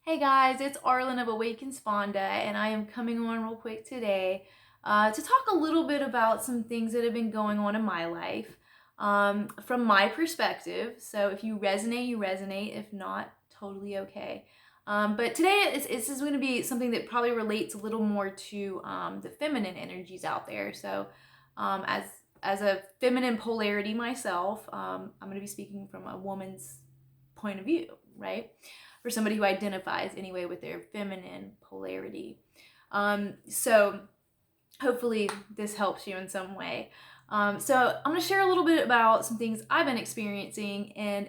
Hey guys, it's Arlyn of Awakens Fonda, and I am coming on real quick today to talk a little bit about some things that have been going on in my life from my perspective. So if you resonate, you resonate. If not, totally okay. But today, this is going to be something that probably relates a little more to the feminine energies out there. So as a feminine polarity myself, I'm going to be speaking from a woman's point of view, right? For somebody who identifies anyway with their feminine polarity. So hopefully this helps you in some way. So I'm going to share a little bit about some things I've been experiencing, and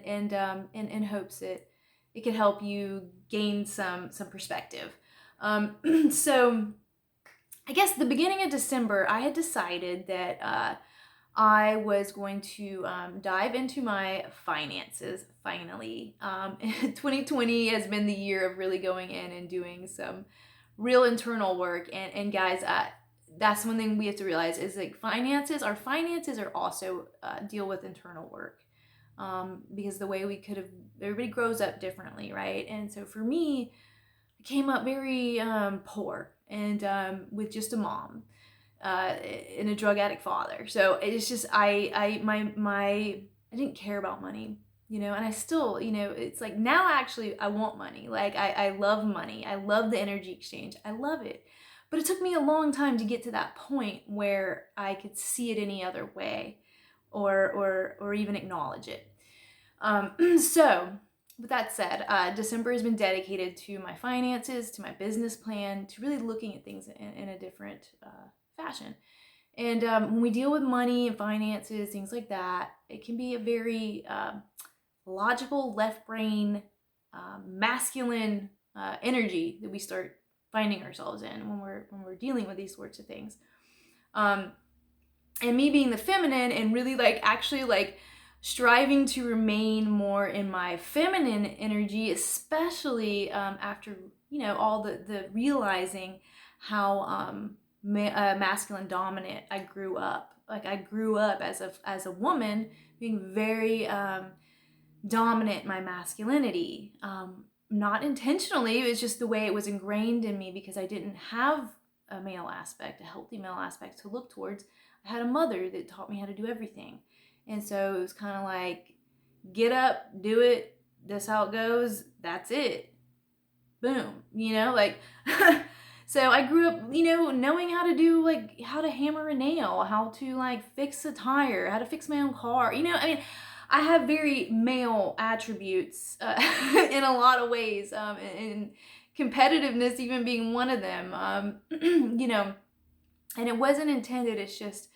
in hopes that it could help you gain some perspective. So I guess the beginning of December, I had decided that I was going to dive into my finances finally. 2020 has been the year of really going in and doing some real internal work. And guys, that's one thing we have to realize is like our finances are also deal with internal work. Because the way everybody grows up differently, right? And so for me, I came up very poor and with just a mom and a drug addict father. So it's just I didn't care about money, and I still, it's like now actually I want money. Like I love money. I love the energy exchange. I love it. But it took me a long time to get to that point where I could see it any other way or even acknowledge it. So with that said, December has been dedicated to my finances, to my business plan, to really looking at things in a different fashion. And when we deal with money and finances, things like that, it can be a very logical, left brain, masculine energy that we start finding ourselves in when we're dealing with these sorts of things. And me being the feminine and really actually striving to remain more in my feminine energy, especially after all the realizing how masculine dominant I grew up. Like I grew up as a woman being very dominant in my masculinity. Not intentionally, it was just the way it was ingrained in me because I didn't have a male aspect, a healthy male aspect to look towards. I had a mother that taught me how to do everything. And so it was kind of like, get up, do it, that's how it goes, that's it. Boom, so I grew up, knowing how to do, how to hammer a nail, how to, fix a tire, how to fix my own car. I have very male attributes in a lot of ways, and competitiveness even being one of them, and it wasn't intended, it's just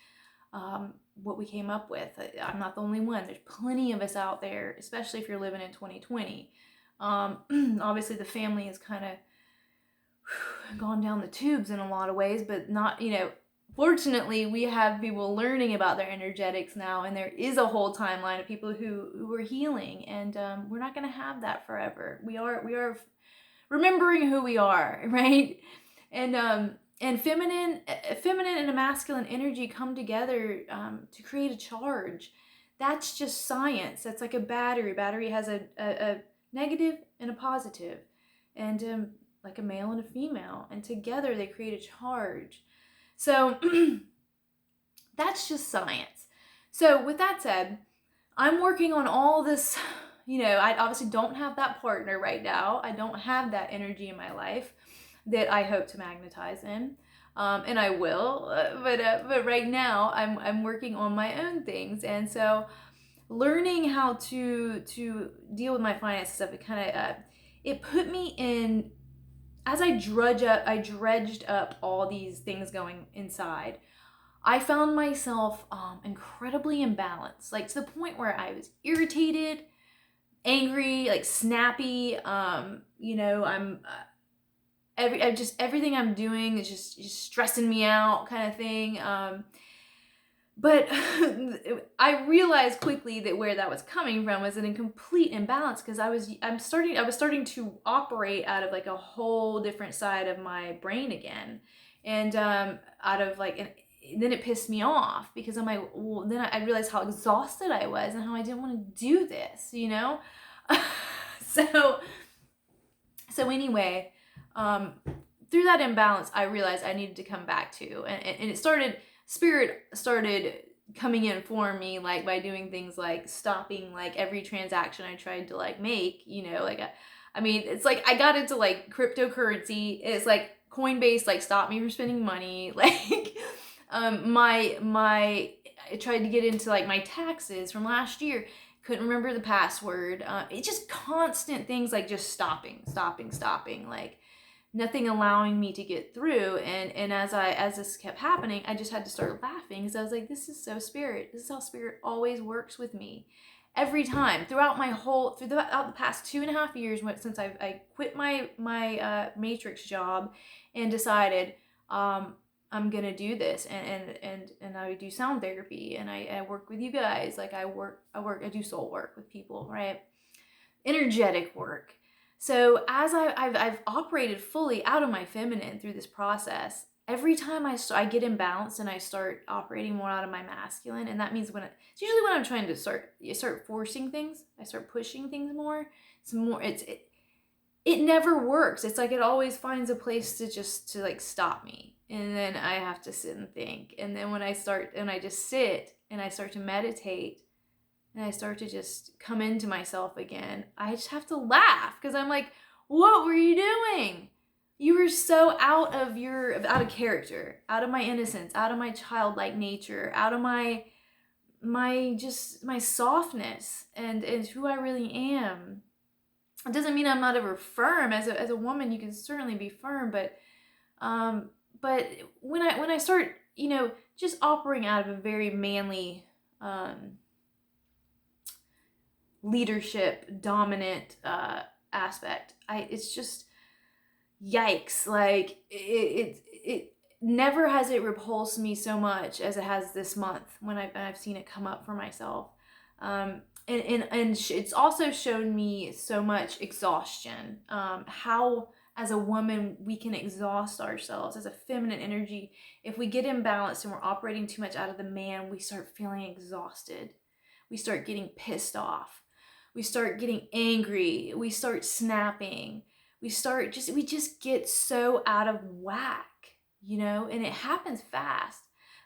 what we came up with. I'm not the only one. There's plenty of us out there, especially if you're living in 2020. Obviously, the family has kind of gone down the tubes in a lot of ways, but not, fortunately, we have people learning about their energetics now, and there is a whole timeline of people who are healing, and we're not going to have that forever. We are remembering who we are, right? And feminine and a masculine energy come together to create a charge. That's just science. That's like a battery. Battery has a negative and a positive, and like a male and a female, and together they create a charge. So that's just science. So with that said, I'm working on all this. I obviously don't have that partner right now. I don't have that energy in my life that I hope to magnetize in, and I will. But right now, I'm working on my own things, and so learning how to deal with my finances stuff. It kind of it put me in, as I dredged up all these things going inside. I found myself incredibly imbalanced, like to the point where I was irritated, angry, like snappy. I'm everything I'm doing is just stressing me out, kind of thing. But I realized quickly that where that was coming from was in a complete imbalance, because I was starting to operate out of like a whole different side of my brain again, and out of then it pissed me off because I'm like, well, then I realized how exhausted I was and how I didn't want to do this, so So anyway, through that imbalance, I realized I needed to come back to, and it started, spirit started coming in for me, like by doing things like stopping like every transaction I tried to like make, like I mean, it's like I got into like cryptocurrency. It's like Coinbase like stopped me from spending money. Like I tried to get into like my taxes from last year. Couldn't remember the password. It's just constant things like just stopping, like nothing allowing me to get through. And as this kept happening, I just had to start laughing, because I was like, this is so spirit. This is how spirit always works with me. Every time throughout the past 2.5 years, since I quit my matrix job and decided I'm gonna do this, and I do sound therapy, and I work with you guys, like I do soul work with people, right? Energetic work. So as I've operated fully out of my feminine through this process, every time I get imbalanced and I start operating more out of my masculine, and that means it's usually when I'm trying to start forcing things, I start pushing things more. It never works. It's like it always finds a place to like stop me, and then I have to sit and think. And then when I just sit and I start to meditate, and I start to just come into myself again, I just have to laugh, because I'm like, what were you doing? You were so out of character, out of my innocence, out of my childlike nature, out of my softness and who I really am. It doesn't mean I'm not ever firm. As a woman, you can certainly be firm, but when I start, just operating out of a very manly, leadership dominant aspect, it's just yikes. Like it never has it repulsed me so much as it has this month, when I've seen it come up for myself. And it's also shown me so much exhaustion, how as a woman we can exhaust ourselves as a feminine energy. If we get imbalanced and we're operating too much out of the man, we start feeling exhausted, we start getting pissed off, we start getting angry, we start snapping, we just get so out of whack, and it happens fast.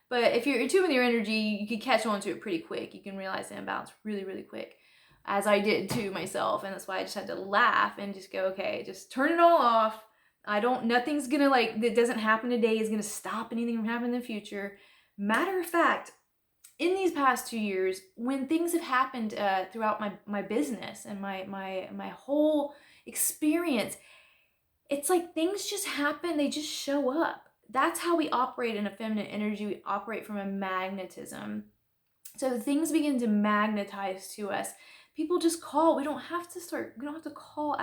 But if you're in tune with your energy, you can catch on to it pretty quick. You can realize the imbalance really, really quick, as I did to myself. And that's why I just had to laugh and just go, okay, just turn it all off. Nothing's gonna, that doesn't happen today is gonna stop anything from happening in the future. Matter of fact, in these past 2 years, when things have happened throughout my business and my whole experience, it's like things just happen, they just show up. That's how we operate in a feminine energy. We operate from a magnetism. So things begin to magnetize to us. People just call. We don't have to call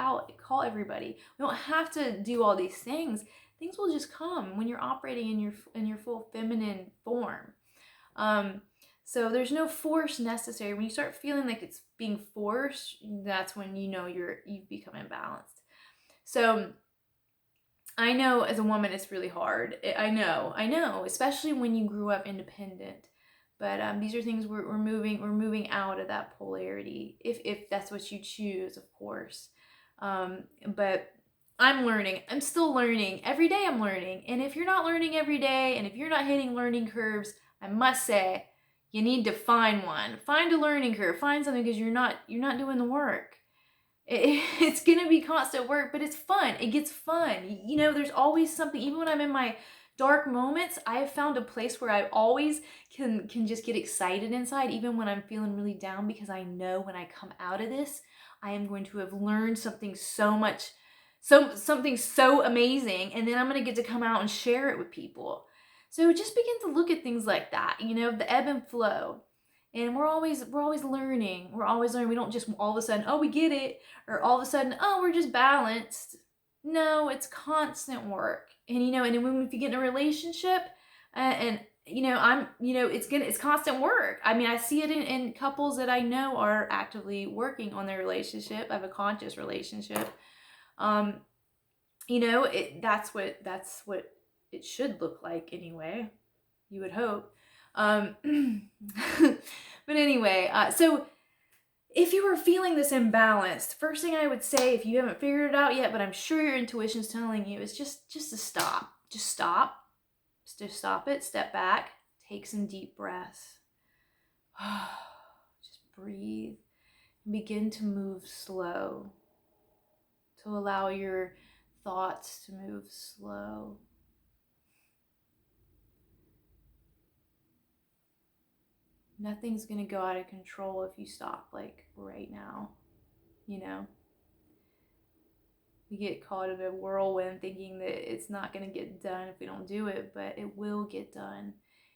everybody. We don't have to do all these things. Things will just come when you're operating in your full feminine form. So there's no force necessary. When you start feeling like it's being forced, that's when you've become imbalanced. So I know as a woman it's really hard. I know, especially when you grew up independent. But these are things we're moving out of that polarity, if that's what you choose, of course. But I'm learning. I'm still learning. Every day I'm learning. And if you're not learning every day, and if you're not hitting learning curves, I must say, you need to find one. Find a learning curve. Find something, because you're not doing the work. It's gonna be constant work, but it's fun. It gets fun. There's always something. Even when I'm in my dark moments, I have found a place where I always can just get excited inside, even when I'm feeling really down, because I know when I come out of this, I am going to have learned something something so amazing, and then I'm gonna get to come out and share it with people. So just begin to look at things like that, the ebb and flow. And we're always learning. We're always learning. We don't just all of a sudden, oh, we get it, or all of a sudden, oh, we're just balanced. No, it's constant work. And and then if you get in a relationship, it's constant work. I mean, I see it in couples that I know are actively working on their relationship. I have a conscious relationship. That's what it should look like anyway. You would hope. But anyway, so if you are feeling this imbalance, first thing I would say, if you haven't figured it out yet, but I'm sure your intuition's telling you, is just to stop. Just stop. Just stop it. Step back. Take some deep breaths. Just breathe and begin to move slow. To allow your thoughts to move slow. Nothing's going to go out of control if you stop, like right now, you know? We get caught in a whirlwind thinking that it's not going to get done if we don't do it, but it will get done.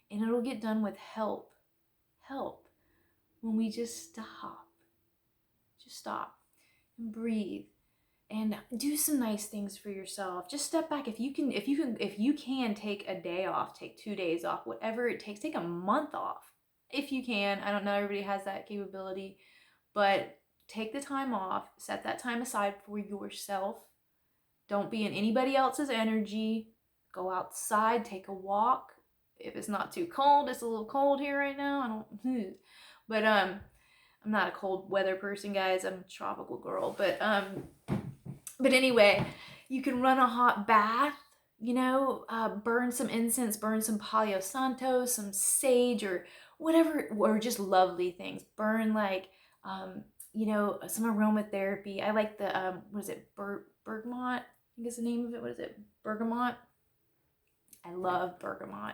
And it'll get done with help. Help. When we just stop. Just stop and breathe and do some nice things for yourself. Just step back. If you can take a day off, take 2 days off, whatever it takes, take a month off. If you can. I don't know, everybody has that capability, but take the time off, set that time aside for yourself. Don't be in anybody else's energy. Go outside, take a walk. If it's not too cold, it's a little cold here right now. But I'm not a cold weather person, guys. I'm a tropical girl. But anyway, you can run a hot bath, burn some incense, burn some Palo Santo, some sage, or whatever, or just lovely things. Burn some aromatherapy. I like the, bergamot? I think is the name of it. What is it? Bergamot. I love bergamot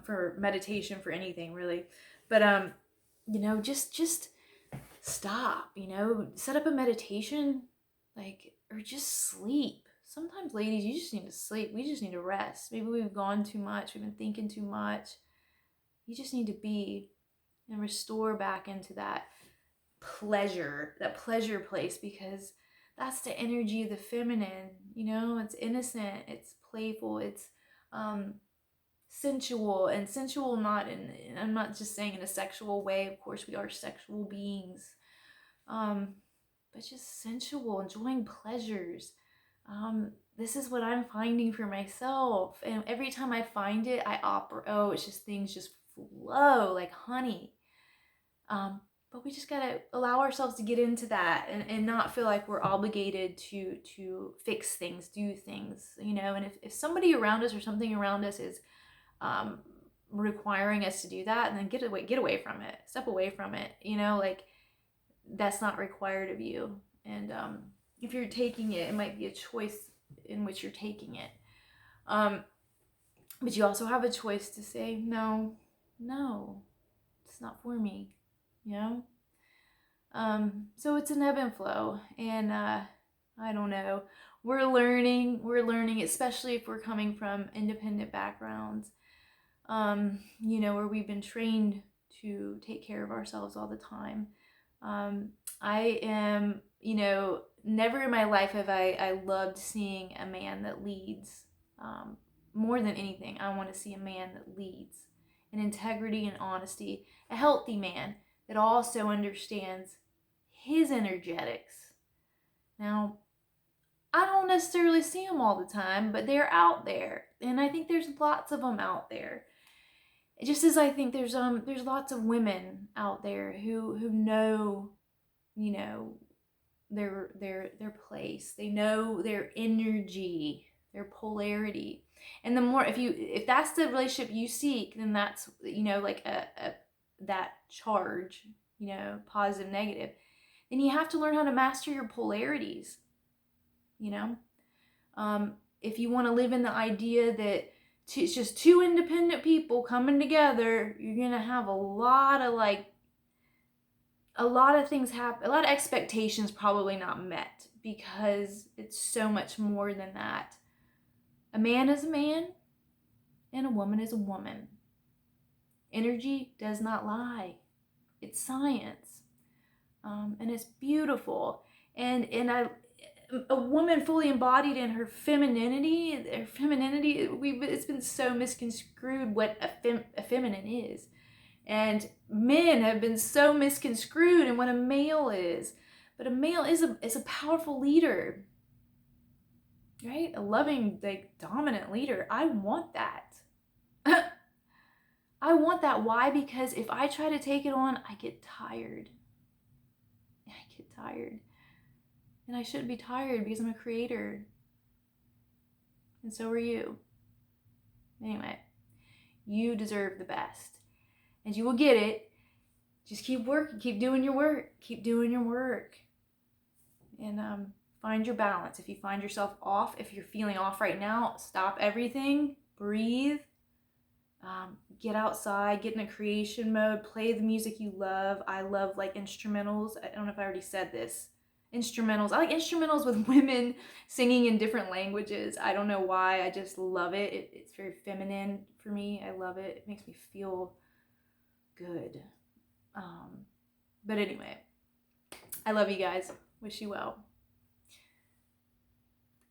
for meditation, for anything really. But just stop. Set up a meditation, or just sleep. Sometimes, ladies, you just need to sleep. We just need to rest. Maybe we've gone too much. We've been thinking too much. You just need to be and restore back into that pleasure place, because that's the energy of the feminine. It's innocent, it's playful, it's sensual, and sensual I'm not just saying in a sexual way. Of course, we are sexual beings, but just sensual, enjoying pleasures. This is what I'm finding for myself, and every time I find it, it's just things just flow like honey. But we just gotta allow ourselves to get into that, and not feel like we're obligated to fix things, do things, and if somebody around us or something around us is requiring us to do that, and then get away from it, step away from it, that's not required of you. And if you're taking it, it might be a choice in which you're taking it. But you also have a choice to say, no, it's not for me, So it's an ebb and flow, and I don't know. We're learning, especially if we're coming from independent backgrounds, where we've been trained to take care of ourselves all the time. I am, never in my life have I loved seeing a man that leads. More than anything, I want to see a man that leads in integrity and honesty, a healthy man that also understands his energetics. Now, I don't necessarily see them all the time, but they're out there, and I think there's lots of them out there. Just as I think there's lots of women out there who know, their place. They know their energy, their polarity. And the more, if that's the relationship you seek, then that's, that charge, positive, negative, then you have to learn how to master your polarities. If you want to live in the idea that it's just two independent people coming together, you're gonna have a lot of things happen, a lot of expectations probably not met, because it's so much more than that. A man is a man, and a woman is a woman. Energy does not lie. It's science, and it's beautiful. And a woman fully embodied in her femininity. It's been so misconstrued what a feminine is, and men have been so misconstrued in what a male is. But a male is a powerful leader, right? A loving, dominant leader. I want that. I want that. Why? Because if I try to take it on, I get tired. I get tired. And I shouldn't be tired because I'm a creator. And so are you. Anyway, you deserve the best. And you will get it. Just keep working. Keep doing your work. Keep doing your work. And find your balance. If you find yourself off, if you're feeling off right now, stop everything. Breathe. Get outside. Get in a creation mode. Play the music you love. I love like instrumentals. I don't know if I already said this. Instrumentals. I like instrumentals with women singing in different languages. I don't know why. I just love it. It's very feminine for me. I love it. It makes me feel good. But anyway, I love you guys. Wish you well.